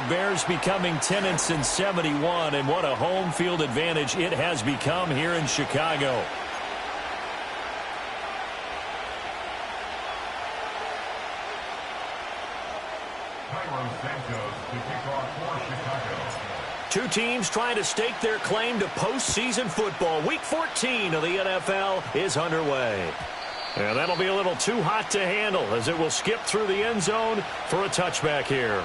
Bears becoming 10 since 71, and what a home field advantage it has become here in Chicago. Two teams trying to stake their claim to postseason football. Week 14 of the NFL is underway. And that'll be a little too hot to handle as it will skip through the end zone for a touchback here.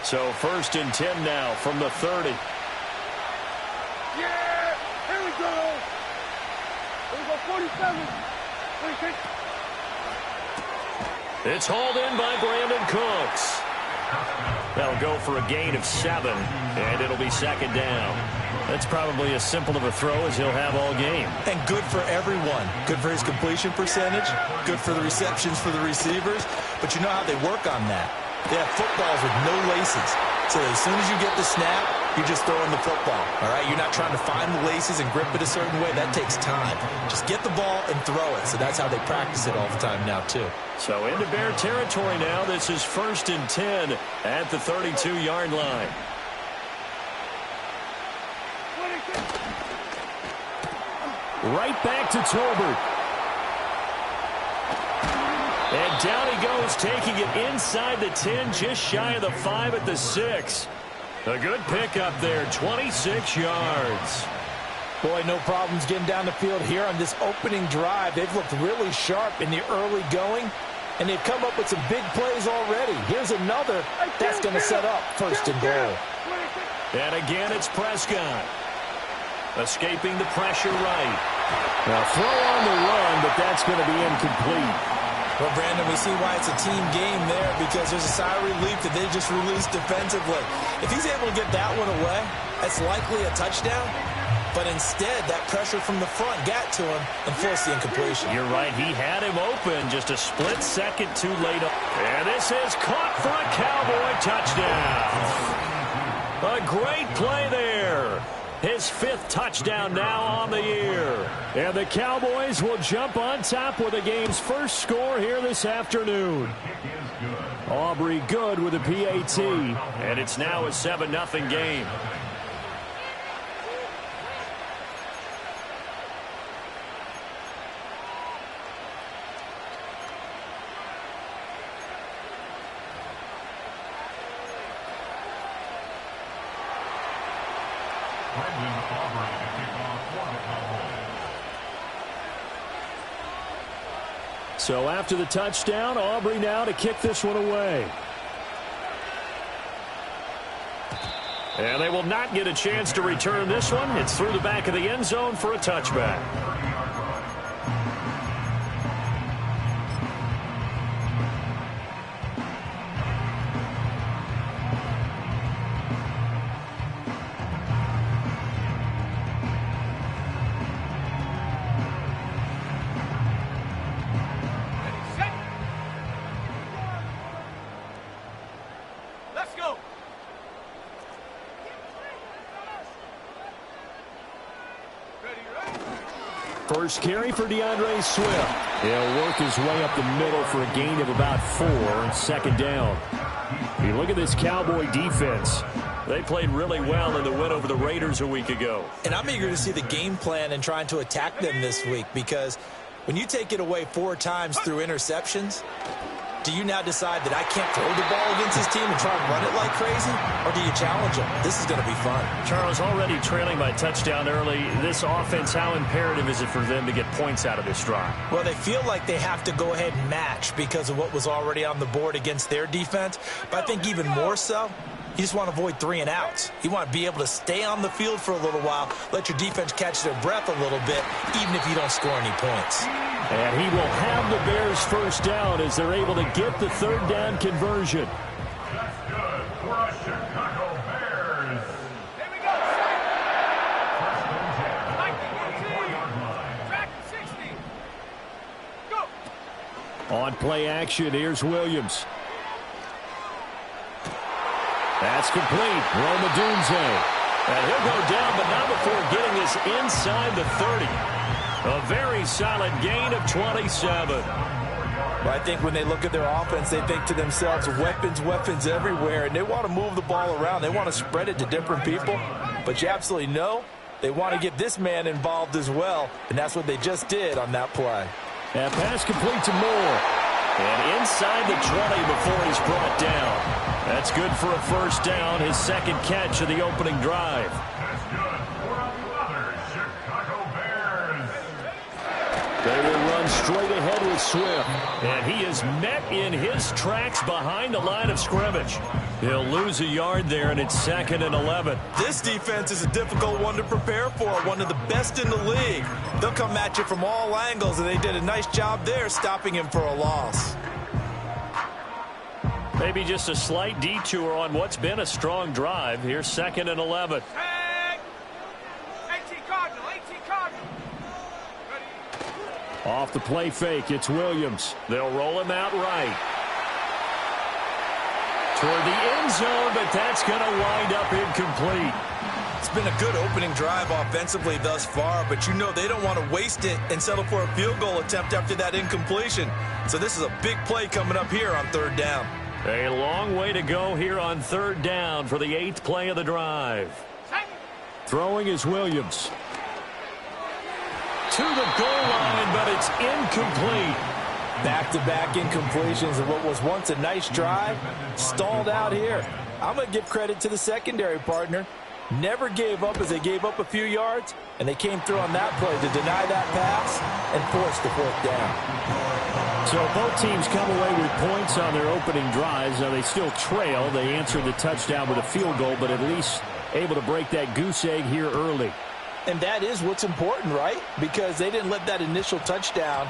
So 1st and 10 now from the 30. Yeah, here we go. Here we go, 47. 46. It's hauled in by Brandon Cooks. That'll go for a gain of 7, and it'll be 2nd down. That's probably as simple of a throw as he'll have all game. And good for everyone. Good for his completion percentage. Good for the receptions for the receivers. But you know how they work on that. They have footballs with no laces. So as soon as you get the snap, you're just throwing the football. All right? You're not trying to find the laces and grip it a certain way. That takes time. Just get the ball and throw it. So that's how they practice it all the time now, too. So into Bear territory now. This is 1st and 10 at the 32-yard line. Right back to Tolbert. And down he goes, taking it inside the 10, just shy of the 5 at the 6. A good pickup there, 26 yards. Boy, no problems getting down the field here on this opening drive. They've looked really sharp in the early going, and they've come up with some big plays already. Here's another that's going to set up 1st and goal. And again, it's Prescott. Escaping the pressure right. Now throw on the run, but that's going to be incomplete. Well, Brandon, we see why it's a team game there, because there's a sigh of relief that they just released defensively. If he's able to get that one away, that's likely a touchdown. But instead, that pressure from the front got to him and forced the incompletion. You're right. He had him open just a split second too late. And this is caught for a Cowboy touchdown. A great play there. His 5th touchdown now on the year. And the Cowboys will jump on top with the game's first score here this afternoon. Aubrey good with a PAT. And it's now a 7-0 game. So after the touchdown, Aubrey now to kick this one away. And they will not get a chance to return this one. It's through the back of the end zone for a touchback. First carry for DeAndre Swift. He'll work his way up the middle for a gain of about 4 and 2nd down. You look at this Cowboy defense. They played really well in the win over the Raiders a week ago. And I'm eager to see the game plan and trying to attack them this week, because when you take it away 4 times through interceptions, do you now decide that I can't throw the ball against this team and try and run it like crazy? Or do you challenge them? This is going to be fun. Charles, already trailing by touchdown early. This offense, how imperative is it for them to get points out of this drive? Well, they feel like they have to go ahead and match because of what was already on the board against their defense. But I think even more so, you just want to avoid 3 and outs. You want to be able to stay on the field for a little while, let your defense catch their breath a little bit, even if you don't score any points. And he will have the Bears first down as they're able to get the 3rd down conversion. That's good for us Chicago Bears. Here we go. Track 60. Go. On play action, here's Williams. That's complete. Rome Odunze. And he'll go down, but not before getting this inside the 30. A very solid gain of 27. I think when they look at their offense, they think to themselves, weapons everywhere, and they want to move the ball around. They want to spread it to different people, but you absolutely know they want to get this man involved as well, and that's what they just did on that play. That pass complete to Moore. And inside the 20 before he's brought down. That's good for a first down, his second catch of the opening drive. That's good for another Chicago Bears. They will run straight ahead with Swift. And he is met in his tracks behind the line of scrimmage. He'll lose a yard there, and it's 2nd and 11. This defense is a difficult one to prepare for, one of the best in the league. They'll come at you from all angles, and they did a nice job there stopping him for a loss. Maybe just a slight detour on what's been a strong drive. Here's 2nd and 11. Hey! 18 Cardinal, 18 Cardinal. Off the play fake, it's Williams. They'll roll him out right. Toward the end zone, but that's going to wind up incomplete. It's been a good opening drive offensively thus far, but you know they don't want to waste it and settle for a field goal attempt after that incompletion. So this is a big play coming up here on 3rd down. A long way to go here on 3rd down for the 8th play of the drive. Throwing is Williams. To the goal line, but it's incomplete. Back-to-back incompletions of what was once a nice drive, stalled out here. I'm going to give credit to the secondary partner. Never gave up as they gave up a few yards, and they came through on that play to deny that pass and force the 4th down. So both teams come away with points on their opening drives. Now they still trail. They answered the touchdown with a field goal, but at least able to break that goose egg here early. And that is what's important, right? Because they didn't let that initial touchdown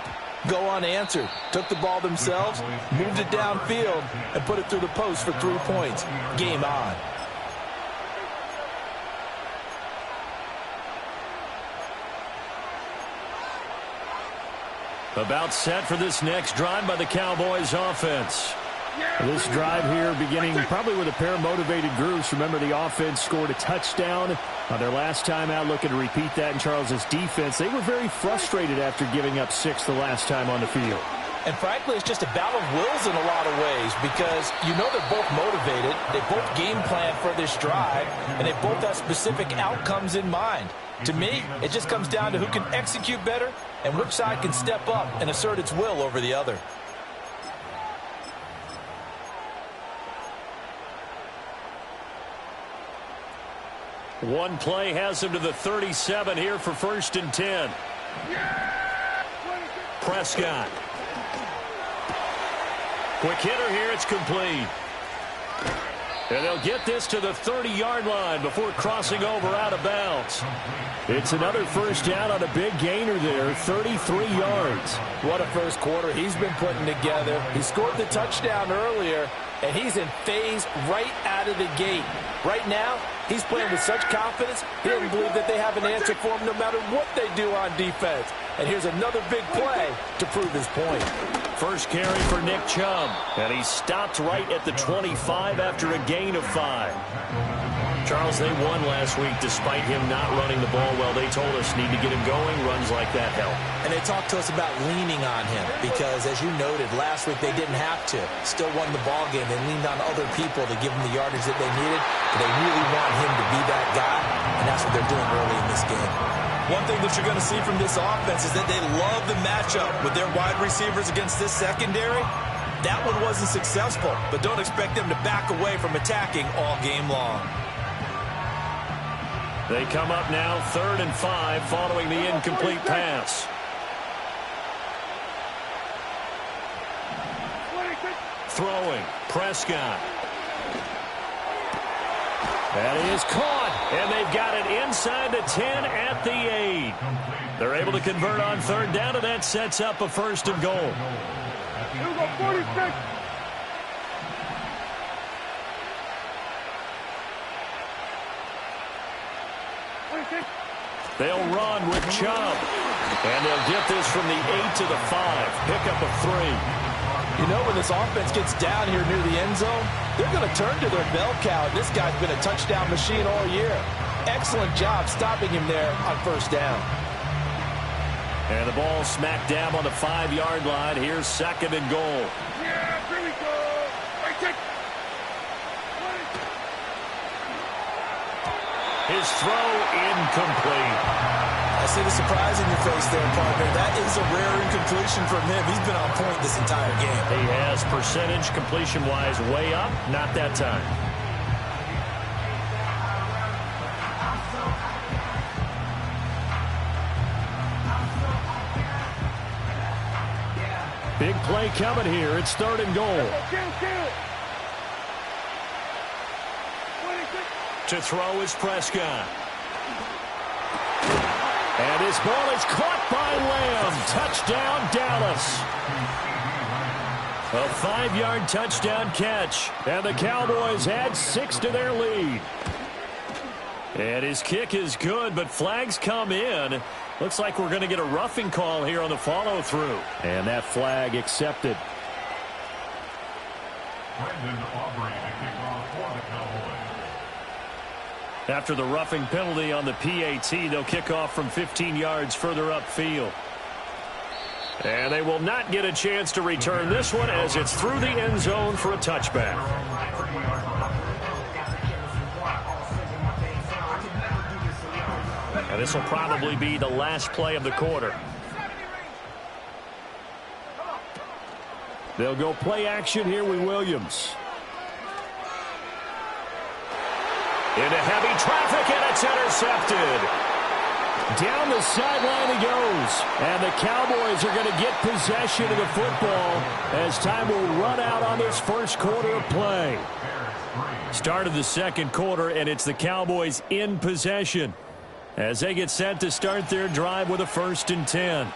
go unanswered. Took the ball themselves, moved it downfield, and put it through the post for 3 points. Game on. About set for this next drive by the Cowboys offense. This drive here beginning probably with a pair of motivated groups. Remember, the offense scored a touchdown on their last time out, looking to repeat that in Charles's defense. They were very frustrated after giving up 6 the last time on the field. And frankly, it's just a battle of wills in a lot of ways because you know they're both motivated. They both game plan for this drive, and they both have specific outcomes in mind. To me, it just comes down to who can execute better and which side can step up and assert its will over the other. One play has him to the 37 here for 1st and 10. Prescott. Quick hitter here, it's complete. And they'll get this to the 30-yard line before crossing over out of bounds. It's another first down on a big gainer there, 33 yards. What a first quarter he's been putting together. He scored the touchdown earlier, and he's in phase right out of the gate. Right now, he's playing with such confidence, he doesn't believe that they have an answer for him no matter what they do on defense. And here's another big play to prove his point. First carry for Nick Chubb, and he stopped right at the 25 after a gain of 5. Charles, they won last week despite him not running the ball well. They told us need to get him going. Runs like that help. And they talked to us about leaning on him because, as you noted, last week they didn't have to. Still won the ball game. They leaned on other people to give them the yardage that they needed. But they really want him to be that guy, and that's what they're doing early in this game. One thing that you're going to see from this offense is that they love the matchup with their wide receivers against this secondary. That one wasn't successful, but don't expect them to back away from attacking all game long. They come up now 3rd and 5 following the incomplete pass. Throwing, Prescott. That is caught, and they've got it inside the 10 at the 8. They're able to convert on 3rd down, and that sets up a 1st and goal. Here we go, 46. They'll run with Chubb, and they'll get this from the 8 to the 5. Pick up a 3. You know, when this offense gets down here near the end zone, they're going to turn to their bell cow. This guy's been a touchdown machine all year. Excellent job stopping him there on first down. And the ball smack dab on the 5-yard line. Here's 2nd and goal. Yeah, here we go. Right, take. His throw incomplete. I see the surprise in your face there, partner. That is a rare incompletion from him. He's been on point this entire game. He has percentage completion-wise way up. Not that time. Big play coming here. It's 3rd and goal. To throw is Prescott. And his ball is caught by Lamb. Touchdown, Dallas. A 5-yard touchdown catch. And the Cowboys add 6 to their lead. And his kick is good, but flags come in. Looks like we're going to get a roughing call here on the follow-through. And that flag accepted. Brendan Aubrey to kick off for the Cowboys. After the roughing penalty on the PAT, they'll kick off from 15 yards further upfield. And they will not get a chance to return this one as it's through the end zone for a touchback. And this will probably be the last play of the quarter. They'll go play action here with Williams. Into heavy traffic, and it's intercepted. Down the sideline he goes. And the Cowboys are going to get possession of the football as time will run out on this first quarter of play. Start of the second quarter, and it's the Cowboys in possession as they get set to start their drive with a 1st and 10.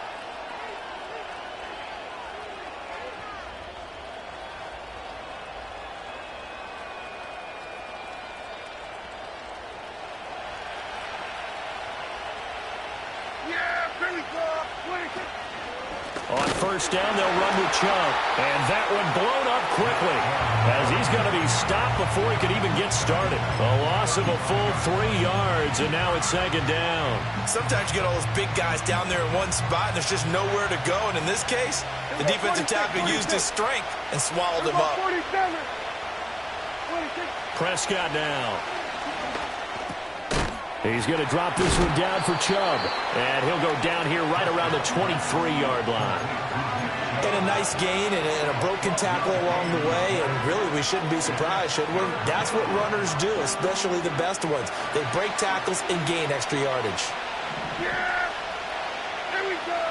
On first down, they'll run with Chubb. And that one blown up quickly as he's going to be stopped before he could even get started. A loss of a full 3 yards, and now it's 2nd down. Sometimes you get all those big guys down there in one spot, and there's just nowhere to go. And in this case, the defensive tackle used his strength and swallowed him up. Prescott now. He's going to drop this one down for Chubb. And he'll go down here right around the 23-yard line. And a nice gain and a broken tackle along the way. And really, we shouldn't be surprised, should we? That's what runners do, especially the best ones. They break tackles and gain extra yardage. Yeah! Here we go!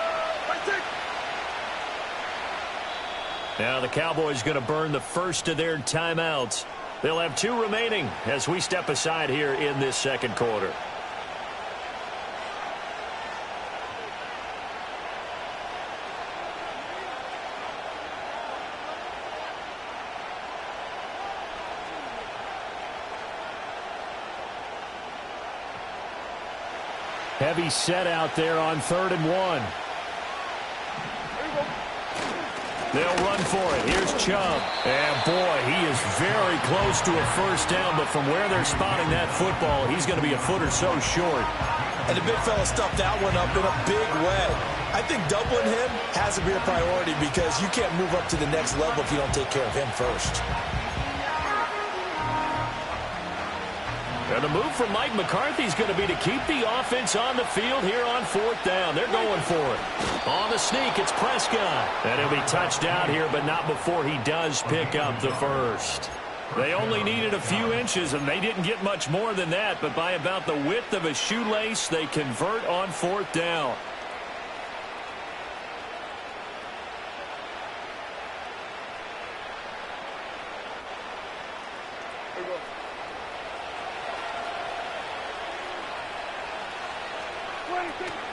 Now the Cowboys going to burn the first of their timeouts. They'll have 2 remaining as we step aside here in this second quarter. Heavy set out there on 3rd and 1. They'll run for it. Here's Chubb. And, boy, he is very close to a first down, but from where they're spotting that football, he's going to be a foot or so short. And the big fella stuffed that one up in a big way. I think doubling him has to be a priority because you can't move up to the next level if you don't take care of him first. And the move from Mike McCarthy is going to be to keep the offense on the field here on 4th down. They're going for it. On the sneak, it's Prescott. And he'll be touched down here, but not before he does pick up the first. They only needed a few inches, and they didn't get much more than that. But by about the width of a shoelace, they convert on 4th down.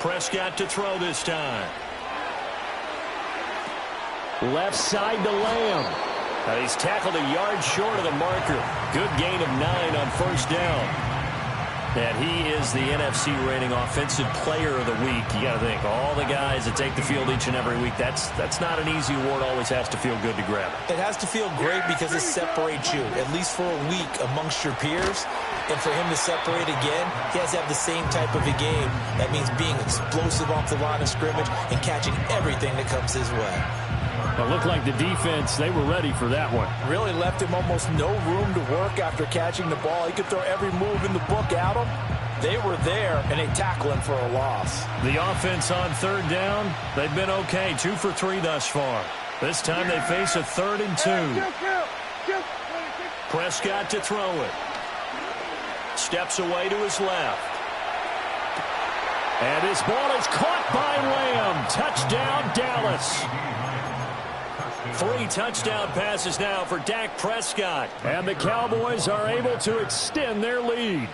Prescott to throw this time. Left side to Lamb. Now he's tackled a yard short of the marker. Good gain of 9 on first down. And he is the NFC reigning offensive player of the week. You got to think, all the guys that take the field each and every week, that's not an easy award. Always has to feel good to grab it. It has to feel great because it separates you, at least for a week, amongst your peers. And for him to separate again, he has to have the same type of a game. That means being explosive off the line of scrimmage and catching everything that comes his way. It looked like the defense, they were ready for that one. Really left him almost no room to work after catching the ball. He could throw every move in the book at him. They were there, and they tackle him for a loss. The offense on third down, they've been okay. 2 for 3 thus far. This time they face a 3rd and 2. Prescott to throw it. Steps away to his left. And his ball is caught by Lamb. Touchdown, Dallas. 3 touchdown passes now for Dak Prescott. And the Cowboys are able to extend their lead.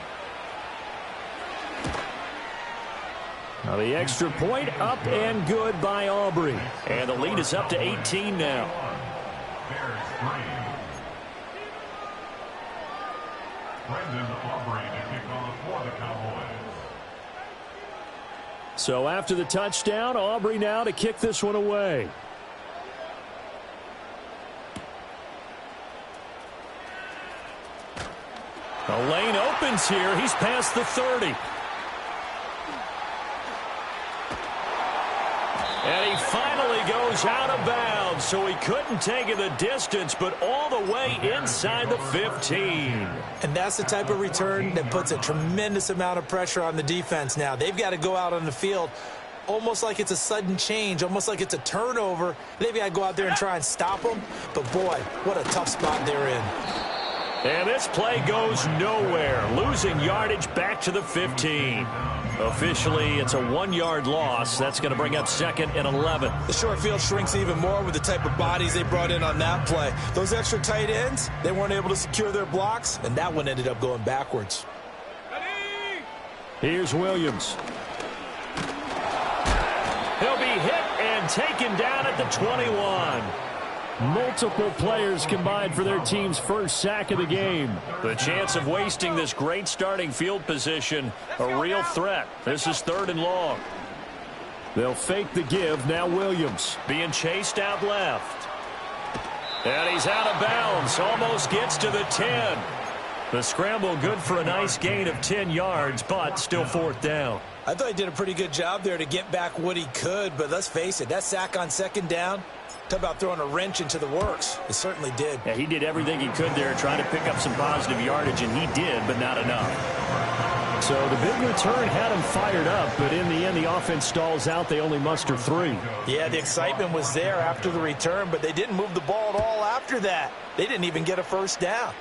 Now the extra point up and good by Aubrey. And the lead is up to 18 now. Bears 3. Brendan Aubrey to kick off for the Cowboys. So after the touchdown, Aubrey now to kick this one away. The lane opens here. He's past the 30. And he finally goes out of bounds, so he couldn't take it the distance, but all the way inside the 15. And that's the type of return that puts a tremendous amount of pressure on the defense now. They've got to go out on the field almost like it's a sudden change, almost like it's a turnover. They've got to go out there and try and stop them. But, boy, what a tough spot they're in. And this play goes nowhere, losing yardage back to the 15. Officially, it's a 1-yard loss. That's going to bring up 2nd and 11. The short field shrinks even more with the type of bodies they brought in on that play. Those extra tight ends, they weren't able to secure their blocks, and that one ended up going backwards. Here's Williams. He'll be hit and taken down at the 21. Multiple players combined for their team's first sack of the game. The chance of wasting this great starting field position, a real threat. This is 3rd and long. They'll fake the give. Now Williams being chased out left. And he's out of bounds. Almost gets to the 10. The scramble good for a nice gain of 10 yards, but still 4th down. I thought he did a pretty good job there to get back what he could, but let's face it, that sack on 2nd down, talk about throwing a wrench into the works. It certainly did. Yeah, he did everything he could there, trying to pick up some positive yardage, and he did, but not enough. So the big return had him fired up, but in the end, the offense stalls out. They only muster 3. Yeah, the excitement was there after the return, but they didn't move the ball at all after that. They didn't even get a 1st down.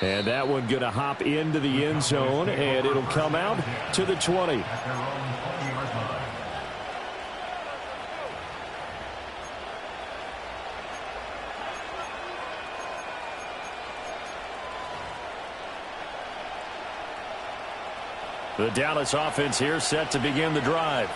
And that one going to hop into the end zone, and it'll come out to the 20. At their own 20-yard line. The Dallas offense here set to begin the drive.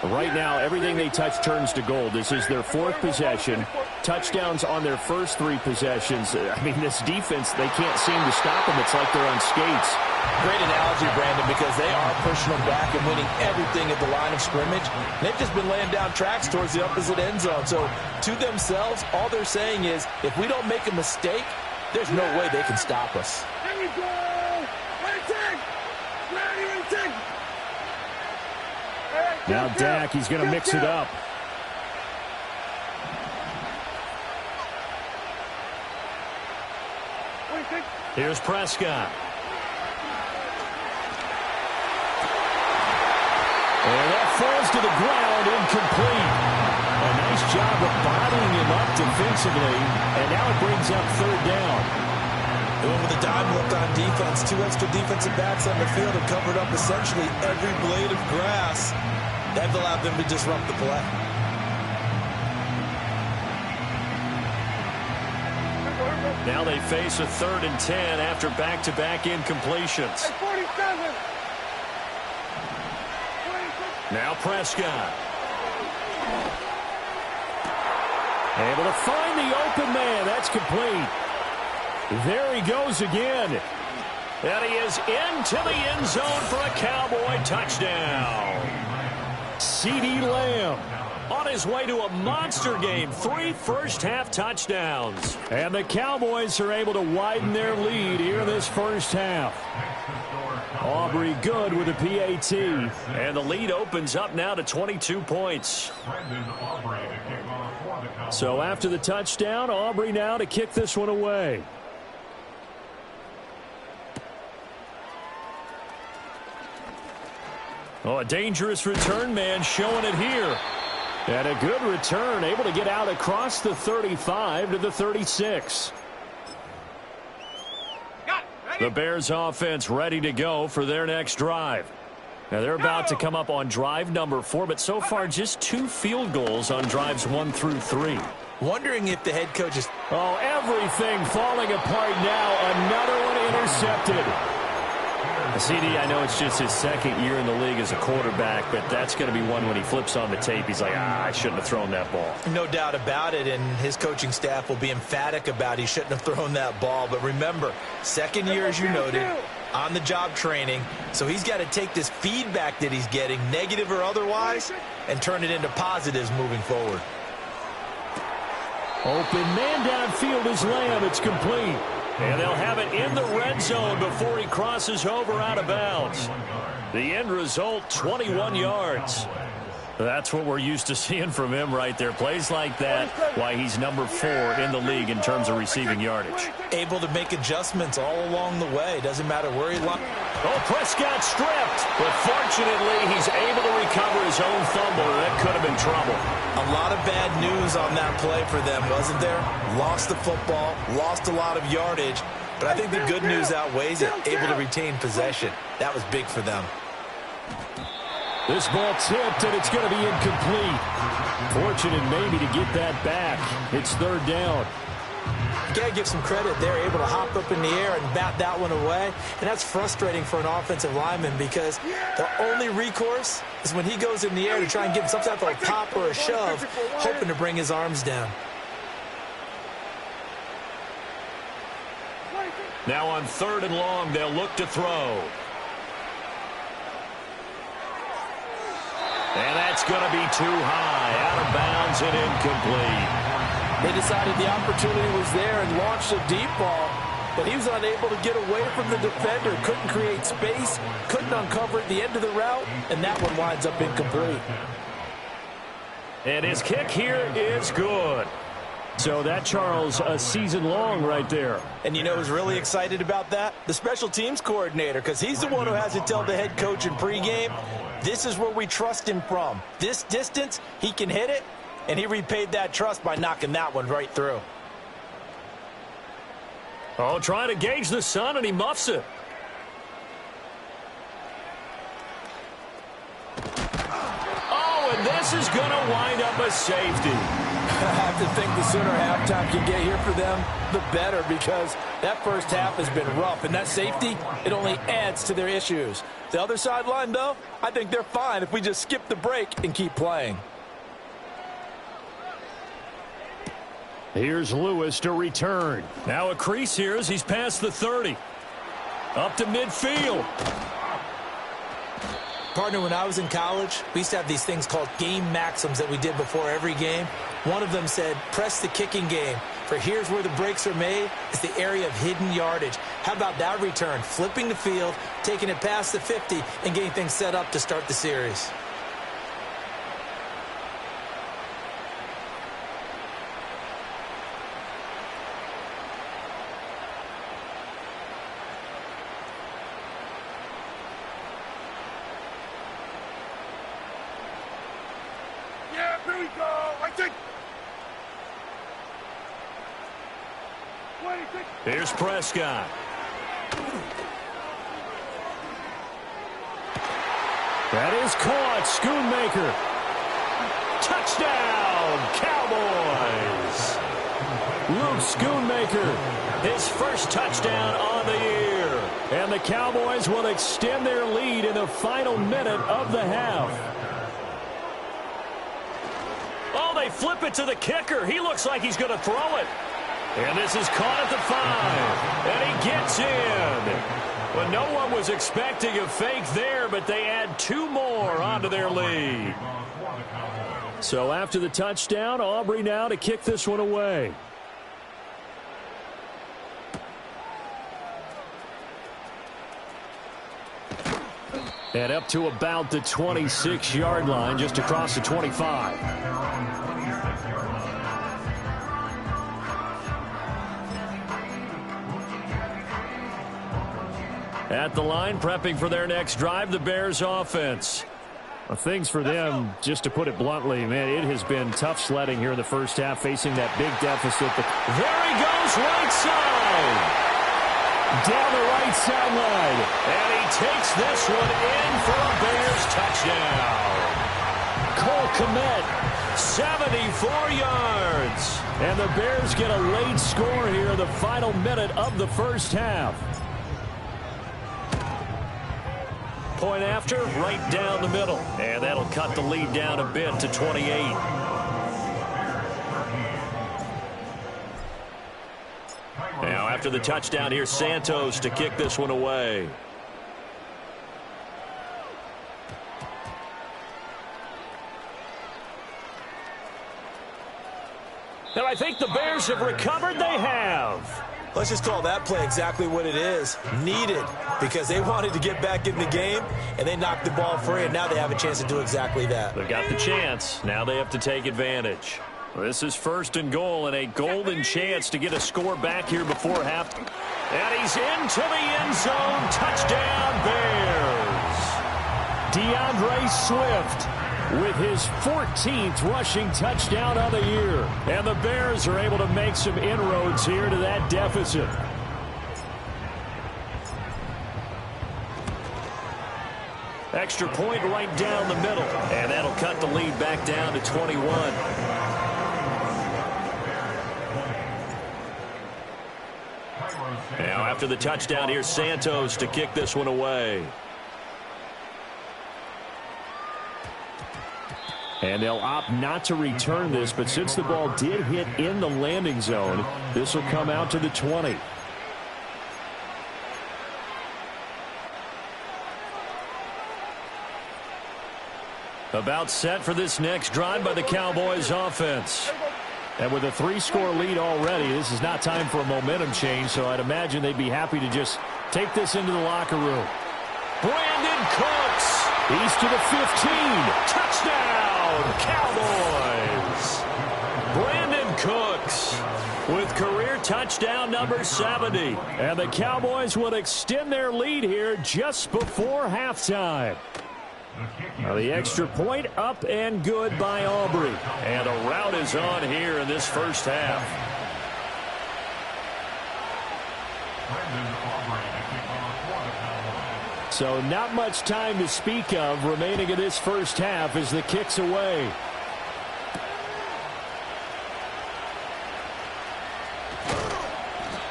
Right now, everything they touch turns to gold. This is their 4th possession. Touchdowns on their first 3 possessions. I mean, this defense, they can't seem to stop them. It's like they're on skates. Great analogy, Brandon, because they are pushing them back and winning everything at the line of scrimmage. They've just been laying down tracks towards the opposite end zone. So, to themselves, all they're saying is, if we don't make a mistake, there's no way they can stop us. Here we go! Now Dak, he's going to mix it up. Here's Prescott. And that falls to the ground, incomplete. A nice job of bodying him up defensively, and now it brings up 3rd down. They went with a dime look on defense. 2 extra defensive backs on the field and covered up essentially every blade of grass. That allowed them to disrupt the play. Now they face a 3rd and 10 after back-to-back incompletions. Now Prescott. Able to find the open man. That's complete. There he goes again. And he is into the end zone for a Cowboy touchdown. CeeDee Lamb on his way to a monster game. 3 first-half touchdowns. And the Cowboys are able to widen their lead here in this first half. Aubrey good with a PAT. And the lead opens up now to 22 points. So after the touchdown, Aubrey now to kick this one away. Oh, a dangerous return man showing it here. And a good return, able to get out across the 35 to the 36. The Bears offense ready to go for their next drive. Now they're about to come up on drive number 4, but so far just 2 field goals on drives 1 through 3. Wondering if the head coach is... Oh, everything falling apart now. Another one intercepted. CeeDee, I know it's just his second year in the league as a quarterback, but that's going to be one when he flips on the tape. He's like, I shouldn't have thrown that ball. No doubt about it, and his coaching staff will be emphatic about he shouldn't have thrown that ball. But remember, second year, as you noted, on-the-job training, so he's got to take this feedback that he's getting, negative or otherwise, and turn it into positives moving forward. Open man downfield is Lamb. It's complete. And they'll have it in the red zone before he crosses over out of bounds. The end result, 21 yards. That's what we're used to seeing from him right there. Plays like that, why he's number 4 in the league in terms of receiving yardage. Able to make adjustments all along the way. Doesn't matter where he lies. Oh, Prescott stripped. But fortunately, he's able to recover his own fumble. That could have been trouble. A lot of bad news on that play for them, wasn't there? Lost the football, lost a lot of yardage. But I think the good news outweighs it. Able to retain possession. That was big for them. This ball tipped, and it's going to be incomplete. Fortunate maybe to get that back. It's third down. You got to give some credit. They're able to hop up in the air and bat that one away. And that's frustrating for an offensive lineman because the only recourse is when he goes in the air to try and give some type of a pop or a shove, hoping to bring his arms down. Now on 3rd and long, they'll look to throw. And that's going to be too high. Out of bounds and incomplete. They decided the opportunity was there and launched a deep ball, but he was unable to get away from the defender. Couldn't create space, couldn't uncover at the end of the route, and that one winds up incomplete. And his kick here is good. So that, Charles, a season long right there. And you know who's really excited about that? The special teams coordinator, because he's the one who has to tell the head coach in pregame, this is where we trust him from. This distance, he can hit it, and he repaid that trust by knocking that one right through. Oh, trying to gauge the sun, and he muffs it. Oh, and this is going to wind up a safety. I have to think the sooner halftime can get here for them, the better, because that first half has been rough. And that safety, it only adds to their issues. The other sideline, though, I think they're fine if we just skip the break and keep playing. Here's Lewis to return. Now a crease here as he's past the 30. Up to midfield. Partner, when I was in college, we used to have these things called game maxims that we did before every game. One of them said, press the kicking game. For here's where the breaks are made. It's the area of hidden yardage. How about that return? Flipping the field, taking it past the 50, and getting things set up to start the series. Here we go. I think. Here's Prescott. That is caught. Schoonmaker. Touchdown, Cowboys. Luke Schoonmaker, his first touchdown on the year. And the Cowboys will extend their lead in the final minute of the half. Oh, they flip it to the kicker. He looks like he's going to throw it. And this is caught at the 5. And he gets in. Well, no one was expecting a fake there, but they add 2 more onto their lead. So after the touchdown, Aubrey now to kick this one away. And up to about the 26-yard line, just across the 25. At the line, prepping for their next drive, the Bears offense. Well, things for them, just to put it bluntly, man, it has been tough sledding here in the first half, facing that big deficit. There he goes, right side. Down the right sideline. And he takes this one in for a Bears touchdown. Cole Kmet, 74 yards. And the Bears get a late score here in the final minute of the first half. Point after, right down the middle. And that'll cut the lead down a bit to 28. Now after the touchdown, here's Santos to kick this one away. Now I think the Bears have recovered. They have. Let's just call that play exactly what it is. Needed, because they wanted to get back in the game, and they knocked the ball free, and now they have a chance to do exactly that. They've got the chance. Now they have to take advantage. This is 1st and goal, and a golden chance to get a score back here before half. And he's into the end zone. Touchdown, Bears. DeAndre Swift with his 14th rushing touchdown of the year. And the Bears are able to make some inroads here to that deficit. Extra point right down the middle. And that'll cut the lead back down to 21. Now after the touchdown, here's Santos to kick this one away. And they'll opt not to return this, but since the ball did hit in the landing zone, this will come out to the 20. About set for this next drive by the Cowboys offense. And with a 3-score lead already, this is not time for a momentum change, so I'd imagine they'd be happy to just take this into the locker room. Brandon Cooks, he's to the 15. Touchdown, Cowboys. Brandon Cooks with career touchdown number 70. And the Cowboys will extend their lead here just before halftime. Now the extra point up and good by Aubrey. And a rout is on here in this first half. So not much time to speak of remaining in this first half as the kick's away.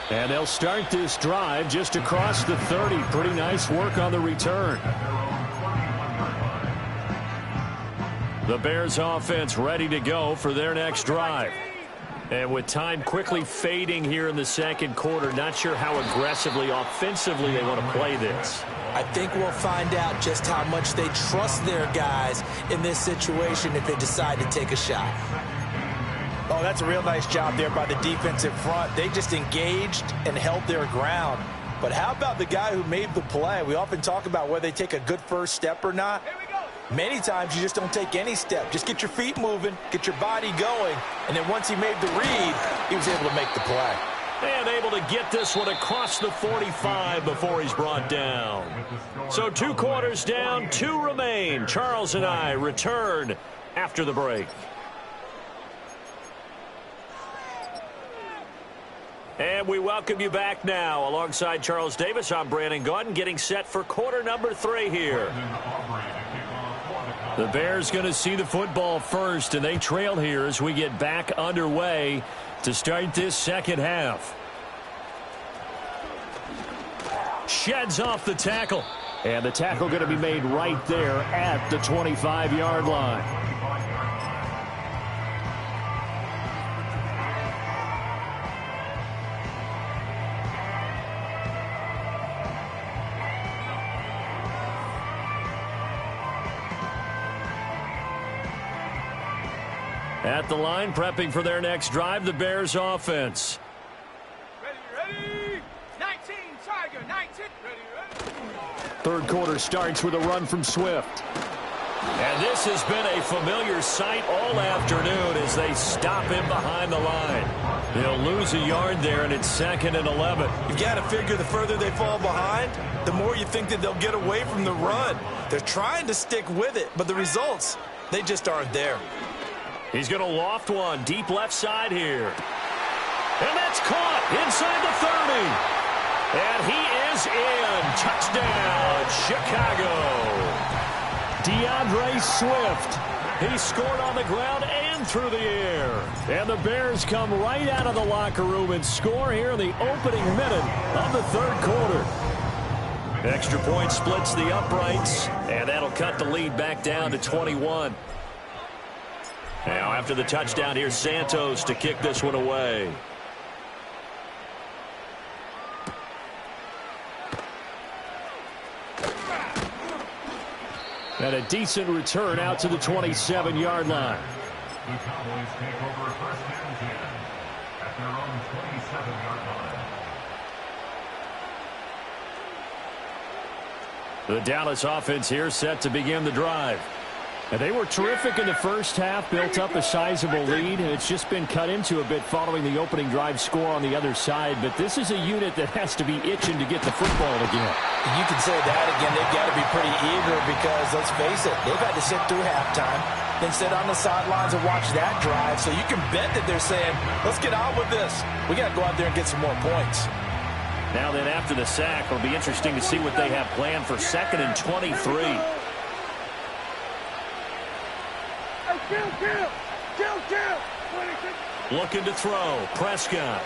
And they'll start this drive just across the 30. Pretty nice work on the return. The Bears offense ready to go for their next drive. And with time quickly fading here in the second quarter, not sure how aggressively, offensively they want to play this. I think we'll find out just how much they trust their guys in this situation if they decide to take a shot. Oh, that's a real nice job there by the defensive front. They just engaged and held their ground. But how about the guy who made the play? We often talk about whether they take a good first step or not. Many times you just don't take any step. Just get your feet moving, get your body going, and then once he made the read, he was able to make the play. And able to get this one across the 45 before he's brought down. So 2 quarters down, 2 remain. Charles and I return after the break. And we welcome you back now. Alongside Charles Davis, I'm Brandon Gaudin, getting set for quarter number 3 here. The Bears going to see the football first, and they trail here as we get back underway to start this second half. Sheds off the tackle. And the tackle going to be made right there at the 25-yard line. At the line, prepping for their next drive, the Bears offense. Ready. 19, Tiger, 19. Ready. Third quarter starts with a run from Swift. And this has been a familiar sight all afternoon as they stop him behind the line. They'll lose a yard there, and it's 2nd and 11. You've got to figure the further they fall behind, the more you think that they'll get away from the run. They're trying to stick with it, but the results, they just aren't there. He's going to loft one deep left side here. And that's caught inside the 30. And he is in. Touchdown, Chicago. DeAndre Swift. He scored on the ground and through the air. And the Bears come right out of the locker room and score here in the opening minute of the third quarter. Extra point splits the uprights, and that'll cut the lead back down to 21. Now after the touchdown, here's Santos to kick this one away. And a decent return out to the 27-yard line. The Cowboys take over 1st and 10 at their own 27-yard line. The Dallas offense here set to begin the drive. And they were terrific in the first half, built up a sizable lead, and it's just been cut into a bit following the opening drive score on the other side. But this is a unit that has to be itching to get the football again. You can say that again. They've got to be pretty eager because, let's face it, they've had to sit through halftime, then sit on the sidelines and watch that drive. So you can bet that they're saying, let's get on with this. We got to go out there and get some more points. Now then, after the sack, it'll be interesting to see what they have planned for 2nd and 23. Kill. Looking to throw. Prescott.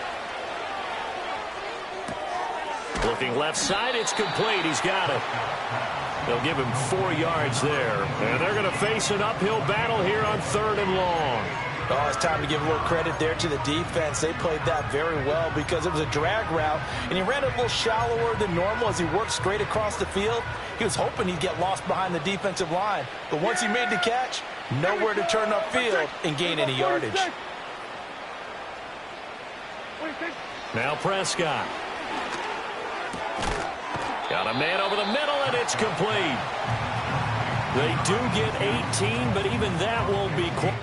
Looking left side. It's complete. He's got it. They'll give him 4 yards there. And they're going to face an uphill battle here on 3rd and long. Oh, it's time to give a little credit there to the defense. They played that very well because it was a drag route, and he ran it a little shallower than normal as he worked straight across the field. He was hoping he'd get lost behind the defensive line. But once he made the catch, nowhere to turn upfield and gain any yardage. Now Prescott. Got a man over the middle, and it's complete. They do get 18, but even that won't be quite.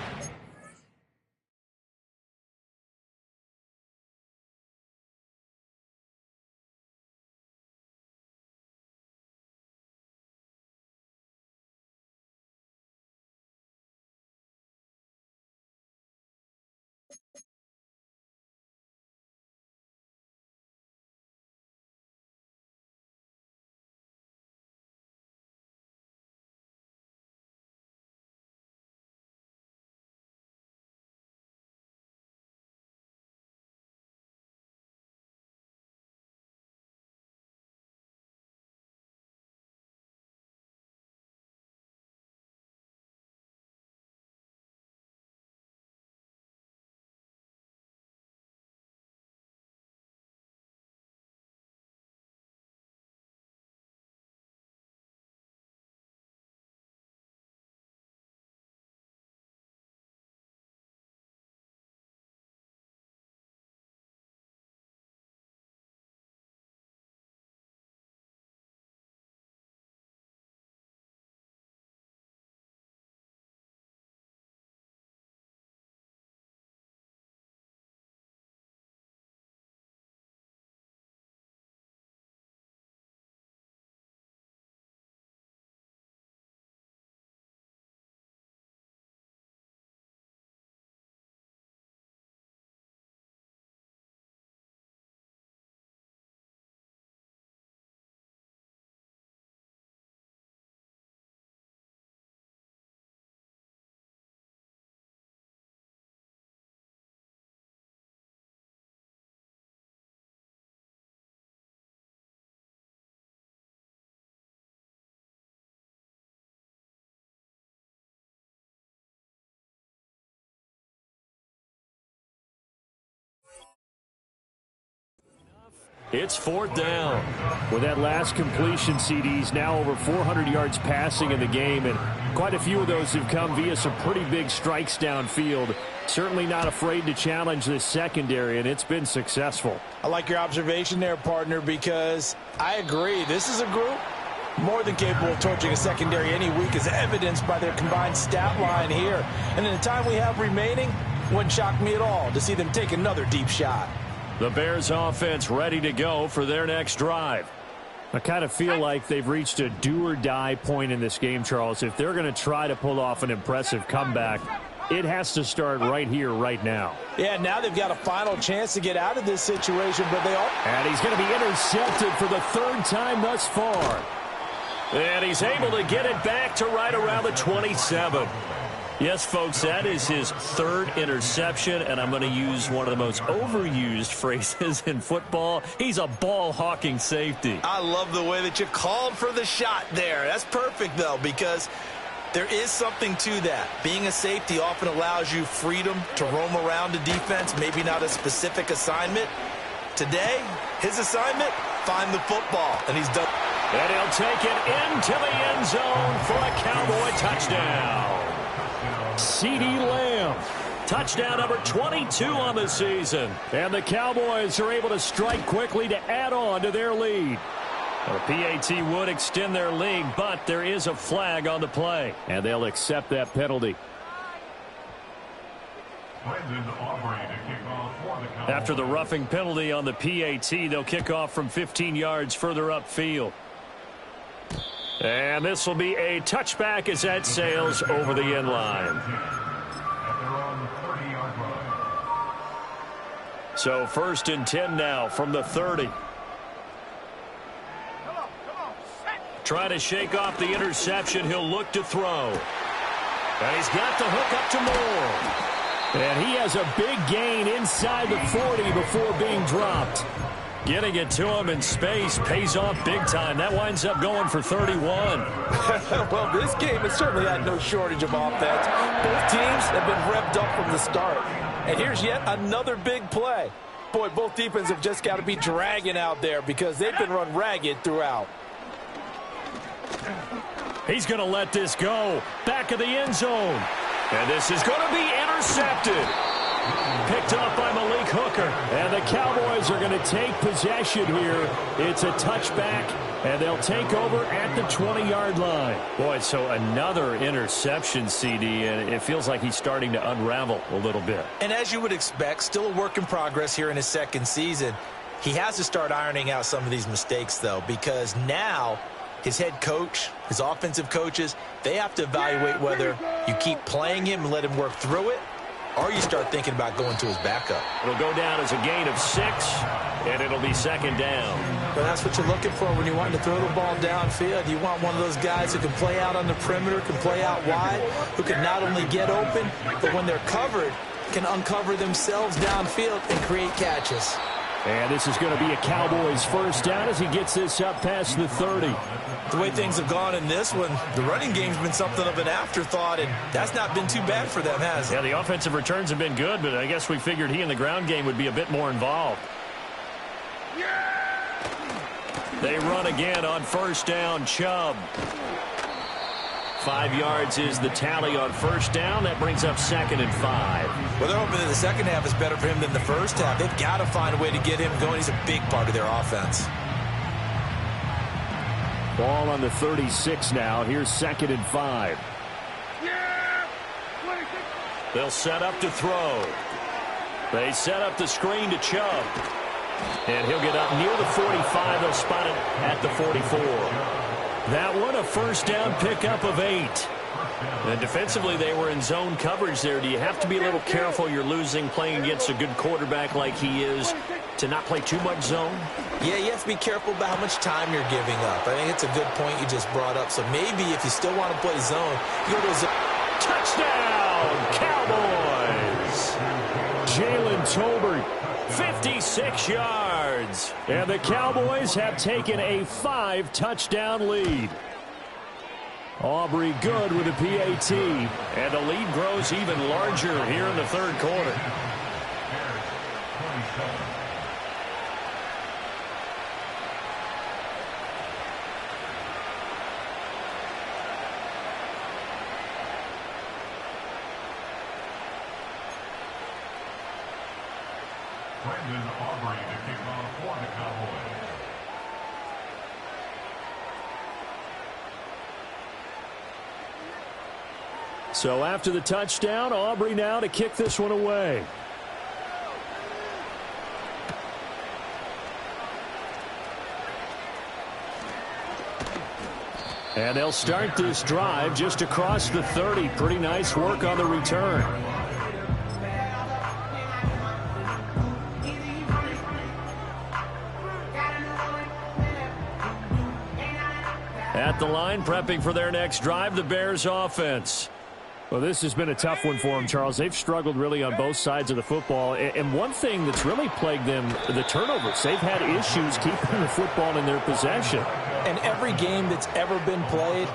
It's 4th down. With that last completion, CD's now over 400 yards passing in the game, and quite a few of those have come via some pretty big strikes downfield. Certainly not afraid to challenge this secondary, and it's been successful. I like your observation there, partner, because I agree. This is a group more than capable of torching a secondary any week, as evidenced by their combined stat line here. And in the time we have remaining, wouldn't shock me at all to see them take another deep shot. The Bears offense ready to go for their next drive. I kind of feel like they've reached a do-or-die point in this game, Charles. If they're going to try to pull off an impressive comeback, it has to start right here, right now. Yeah, now they've got a final chance to get out of this situation, but they all... And he's going to be intercepted for the 3rd time thus far. And he's able to get it back to right around the 27. Yes, folks, that is his 3rd interception, and I'm going to use one of the most overused phrases in football. He's a ball-hawking safety. I love the way that you called for the shot there. That's perfect, though, because there is something to that. Being a safety often allows you freedom to roam around the defense, maybe not a specific assignment. Today, his assignment, find the football, and he's done. And he'll take it into the end zone for a Cowboy touchdown. CeeDee Lamb, touchdown number 22 on the season. And the Cowboys are able to strike quickly to add on to their lead. The PAT would extend their lead, but there is a flag on the play, and they'll accept that penalty. After the roughing penalty on the PAT, they'll kick off from 15 yards further upfield. And this will be a touchback as that sails over the end line. So 1st and 10 now from the 30. Trying to shake off the interception. He'll look to throw. And he's got the hook up to Moore. And he has a big gain inside the 40 before being dropped. Getting it to him in space pays off big time. That winds up going for 31. Well, this game has certainly had no shortage of offense. Both teams have been revved up from the start. And here's yet another big play. Boy, both defenses have just got to be dragging out there because they've been run ragged throughout. He's going to let this go. Back of the end zone. And this is going to be intercepted. Picked off by Malik Hooker. And the Cowboys are going to take possession here. It's a touchback, and they'll take over at the 20-yard line. Boy, so another interception, CD, and it feels like he's starting to unravel a little bit. And as you would expect, still a work in progress here in his 2nd season. He has to start ironing out some of these mistakes, though, because now his head coach, his offensive coaches, they have to evaluate whether you keep playing him and let him work through it, or you start thinking about going to his backup. It'll go down as a gain of 6, and it'll be 2nd down. But that's what you're looking for when you want to throw the ball downfield. You want one of those guys who can play out on the perimeter, can play out wide, who can not only get open, but when they're covered, can uncover themselves downfield and create catches. And this is going to be a Cowboys 1st down as he gets this up past the 30. The way things have gone in this one, the running game's been something of an afterthought, and that's not been too bad for them, has it? Yeah, the offensive returns have been good, but I guess we figured he in the ground game would be a bit more involved. They run again on 1st down, Chubb. 5 yards is the tally on 1st down. That brings up 2nd and 5. Well, they're hoping that the second half is better for him than the first half. They've got to find a way to get him going. He's a big part of their offense. Ball on the 36 now. Here's 2nd and 5. They'll set up to throw. They set up the screen to Chubb. And he'll get up near the 45. They'll spot it at the 44. That one, a 1st down pickup of 8. And defensively, they were in zone coverage there. Do you have to be a little careful? You're losing playing against a good quarterback like he is to not play too much zone? Yeah, you have to be careful about how much time you're giving up. I think it's a good point you just brought up. So maybe if you still want to play zone, you go to zone. Touchdown, Cowboys! Jalen Tolbert, 56 yards. And the Cowboys have taken a 5-touchdown lead. Aubrey Good with a PAT. And the lead grows even larger here in the 3rd quarter. Brandon Aubrey to kick off for the Cowboys. So after the touchdown, Aubrey now to kick this one away. And they'll start this drive just across the 30. Pretty nice work on the return. At the line, prepping for their next drive, the Bears offense. Well, this has been a tough one for them, Charles. They've struggled really on both sides of the football. And one thing that's really plagued them, the turnovers. They've had issues keeping the football in their possession. And every game that's ever been played,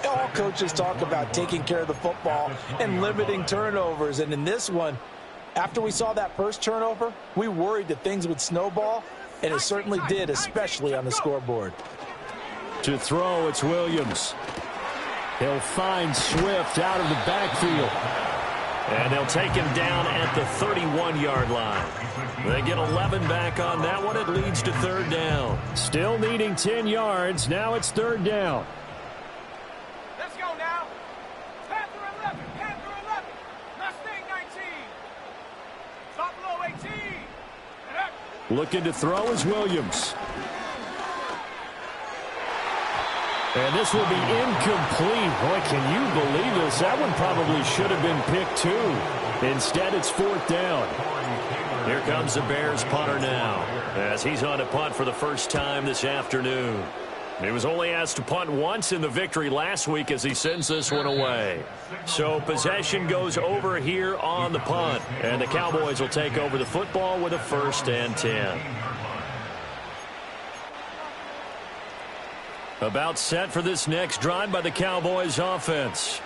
all coaches talk about taking care of the football and limiting turnovers. And in this one, after we saw that first turnover, we worried that things would snowball, and it certainly did, especially on the scoreboard. To throw, it's Williams. He'll find Swift out of the backfield. And they'll take him down at the 31-yard line. They get 11 back on that one. It leads to third down. Still needing 10 yards. Now it's third down. Let's go now. Panther 11. Panther 11. Mustang 19. Buffalo 18. Looking to throw is Williams. And this will be incomplete. Boy, can you believe this? That one probably should have been picked too. Instead, it's fourth down. Here comes the Bears punter now, as he's on a punt for the first time this afternoon. He was only asked to punt once in the victory last week as he sends this one away. So possession goes over here on the punt, and the Cowboys will take over the football with a 1st and 10. About set for this next drive by the Cowboys offense.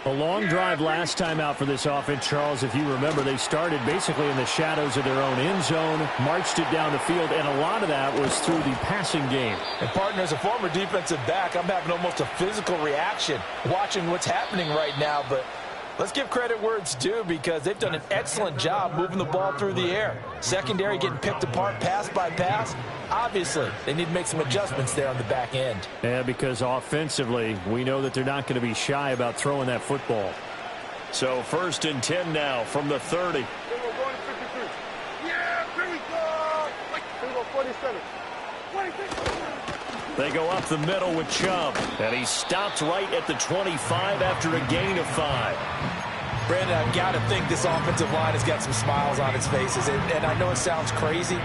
A long drive last time out for this offense, Charles. If you remember, they started basically in the shadows of their own end zone, marched it down the field, and a lot of that was through the passing game. And, partner, as a former defensive back, I'm having almost a physical reaction watching what's happening right now. But let's give credit where it's due, because they've done an excellent job moving the ball through the air. Secondary getting picked apart pass by pass. Obviously, they need to make some adjustments there on the back end. Yeah, because offensively, we know that they're not going to be shy about throwing that football. So 1st and 10 now from the 30. Yeah, here we go. Here we go, 47. 26. They go up the middle with Chubb, and he stopped right at the 25 after a gain of 5. Brandon, I've got to think this offensive line has got some smiles on its faces. And I know it sounds crazy,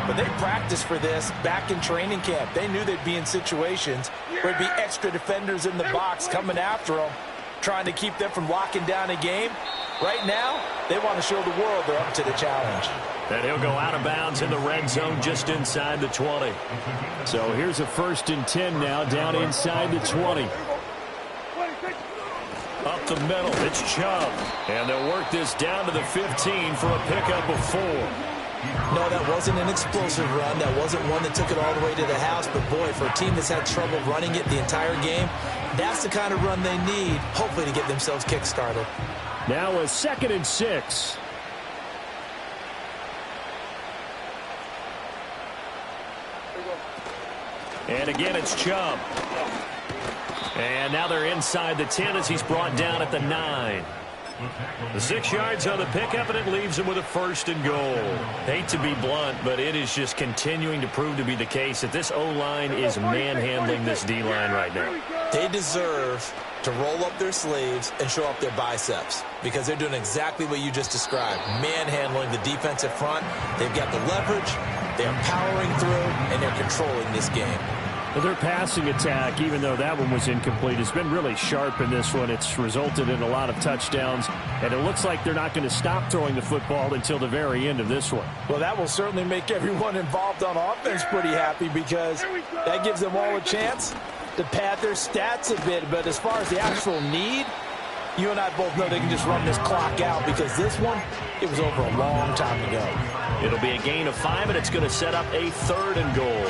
but they practiced for this back in training camp. They knew they'd be in situations where there'd be extra defenders in the box coming after them, trying to keep them from locking down a game. Right now, they want to show the world they're up to the challenge. And he'll go out of bounds in the red zone just inside the 20. So here's a 1st and 10 now down inside the 20. Up the middle, it's Chubb. And they'll work this down to the 15 for a pickup of 4. No, that wasn't an explosive run. That wasn't one that took it all the way to the house. But, boy, for a team that's had trouble running it the entire game, that's the kind of run they need, hopefully, to get themselves kick-started. Now a 2nd and 6. And again, it's Chubb. And now they're inside the 10 as he's brought down at the 9. The 6 yards on the pickup, and it leaves him with a 1st and goal. Hate to be blunt, but it is just continuing to prove to be the case that this O-line is manhandling this D-line right now. They deserve to roll up their sleeves and show up their biceps, because they're doing exactly what you just described, manhandling the defensive front. They've got the leverage, they're powering through, and they're controlling this game. Well, their passing attack, even though that one was incomplete, has been really sharp in this one. It's resulted in a lot of touchdowns, and it looks like they're not going to stop throwing the football until the very end of this one. Well, that will certainly make everyone involved on offense pretty happy, because that gives them all a chance to pad their stats a bit. But as far as the actual need, you and I both know they can just run this clock out, because this one, it was over a long time ago. It'll be a gain of 5, and it's going to set up a 3rd and goal.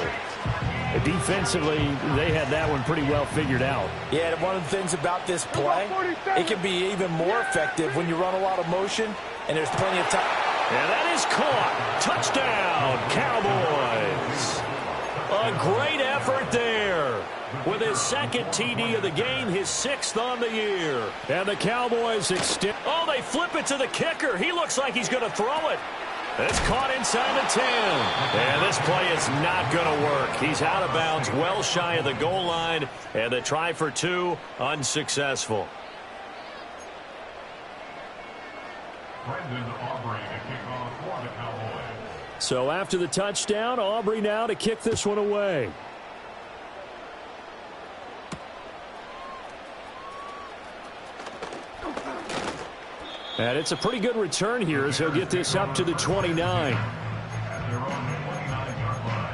Defensively, they had that one pretty well figured out. Yeah, and one of the things about this play, it can be even more effective when you run a lot of motion and there's plenty of time. And that is caught. Touchdown, Cowboys. A great effort there. With his second TD of the game, his 6th on the year. And the Cowboys extend. Oh, they flip it to the kicker. He looks like he's going to throw it. It's caught inside the 10. And this play is not going to work. He's out of bounds, well shy of the goal line. And the try for 2, unsuccessful. Brendan Aubrey to kick off for the Cowboys. So after the touchdown, Aubrey now to kick this one away. And it's a pretty good return here as he'll get this up to the 29. At their own 29-yard line.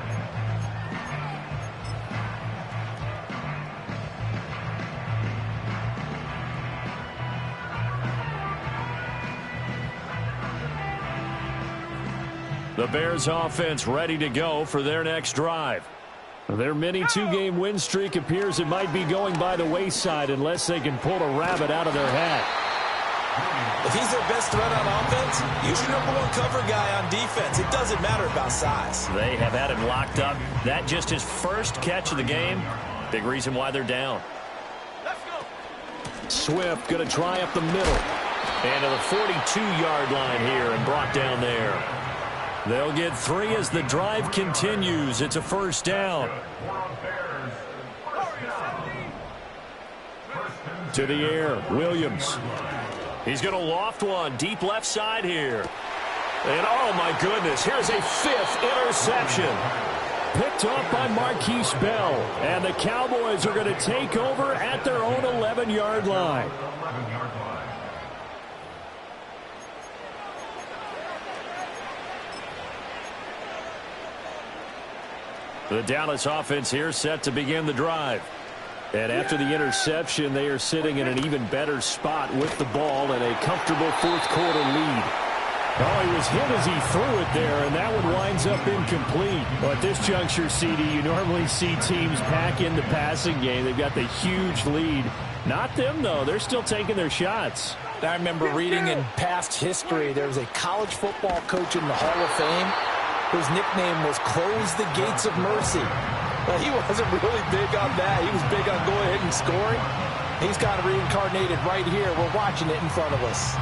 The Bears offense ready to go for their next drive. Their mini 2-game win streak appears it might be going by the wayside unless they can pull a rabbit out of their hat. If he's their best threat on offense, use your #1 cover guy on defense. It doesn't matter about size. They have had him locked up. That just his first catch of the game. Big reason why they're down. Let's go. Swift going to try up the middle. And to the 42-yard line here and brought down there. They'll get 3 as the drive continues. It's a first down. To the air, Williams. He's going to loft one deep left side here. And oh my goodness, here's a 5th interception. Picked off by Marquise Bell. And the Cowboys are going to take over at their own 11-yard line. The Dallas offense here set to begin the drive. And after the interception, they are sitting in an even better spot with the ball and a comfortable 4th quarter lead. Oh, he was hit as he threw it there, and that one winds up incomplete. Well, at this juncture, CD, you normally see teams pack in the passing game. They've got the huge lead. Not them, though. They're still taking their shots. I remember reading in past history, there was a college football coach in the Hall of Fame whose nickname was Close the Gates of Mercy. Well, he wasn't really big on that. He was big on going ahead and scoring. He's kind of reincarnated right here. We're watching it in front of us.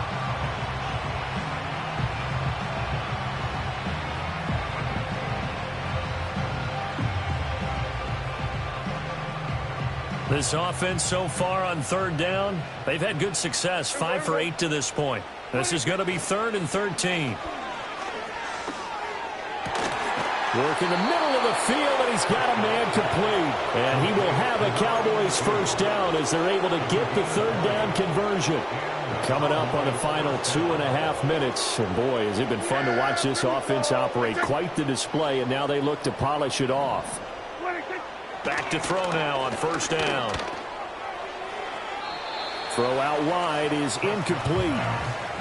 This offense so far on 3rd down, they've had good success, 5 for 8 to this point. This is going to be 3rd and 13. Work in the middle of the field, and he's got a man complete. And he will have a Cowboys first down as they're able to get the 3rd down conversion. Coming up on the final 2.5 minutes. And boy, has it been fun to watch this offense operate. Quite the display, and now they look to polish it off. Back to throw now on first down. Throw out wide is incomplete.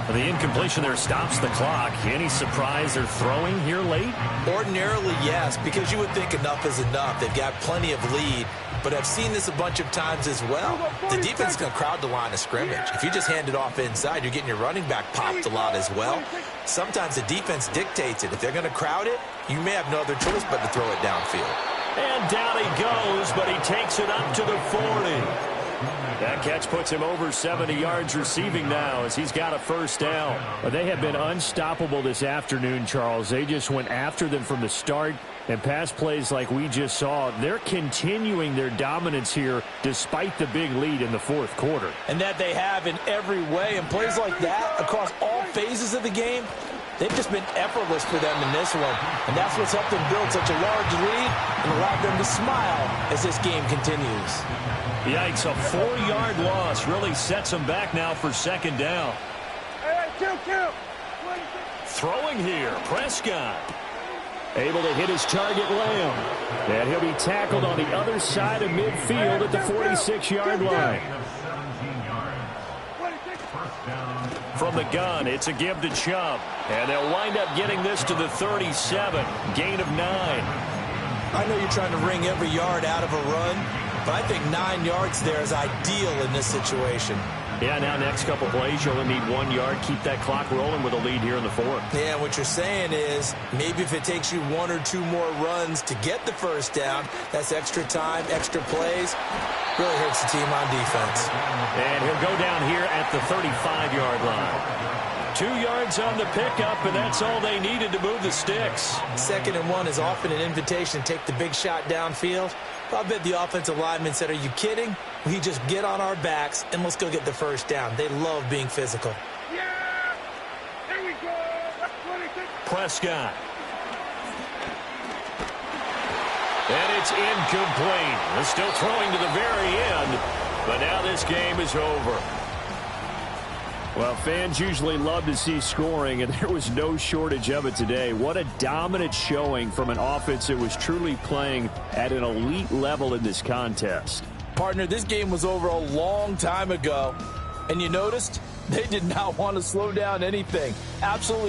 The incompletion there stops the clock. Any surprise they're throwing here late? Ordinarily, yes, because you would think enough is enough. They've got plenty of lead, but I've seen this a bunch of times as well. The defense is going to crowd the line of scrimmage. If you just hand it off inside, you're getting your running back popped a lot as well. Sometimes the defense dictates it. If they're going to crowd it, you may have no other choice but to throw it downfield. And down he goes, but he takes it up to the 40. That catch puts him over 70 yards receiving now as he's got a first down. But they have been unstoppable this afternoon, Charles. They just went after them from the start. And pass plays like we just saw, they're continuing their dominance here despite the big lead in the 4th quarter. And that they have in every way. And plays like that across all phases of the game, they've just been effortless for them in this one. And that's what's helped them build such a large lead and allowed them to smile as this game continues. Yikes, a 4-yard loss really sets them back now for 2nd down. Hey, kill. Throwing here, Prescott. Able to hit his target, Lamb. And he'll be tackled on the other side of midfield at the 46-yard line. From the gun, it's a give to Chubb. And they'll wind up getting this to the 37. Gain of 9. I know you're trying to wring every yard out of a run, but I think 9 yards there is ideal in this situation. Yeah, now next couple plays, you only need 1 yard. Keep that clock rolling with a lead here in the fourth. Yeah, what you're saying is maybe if it takes you 1 or 2 more runs to get the first down, that's extra time, extra plays. Really hurts the team on defense. And he'll go down here at the 35-yard line. 2 yards on the pickup, and that's all they needed to move the sticks. 2nd and 1 is often an invitation to take the big shot downfield. I bet the offensive lineman said, are you kidding? We just get on our backs and let's go get the first down. They love being physical. Yeah! Here we go! That's 26. Prescott. And it's incomplete. They're still throwing to the very end, but now this game is over. Well, fans usually love to see scoring, and there was no shortage of it today. What a dominant showing from an offense that was truly playing at an elite level in this contest. Partner, this game was over a long time ago, and you noticed they did not want to slow down anything. Absolutely.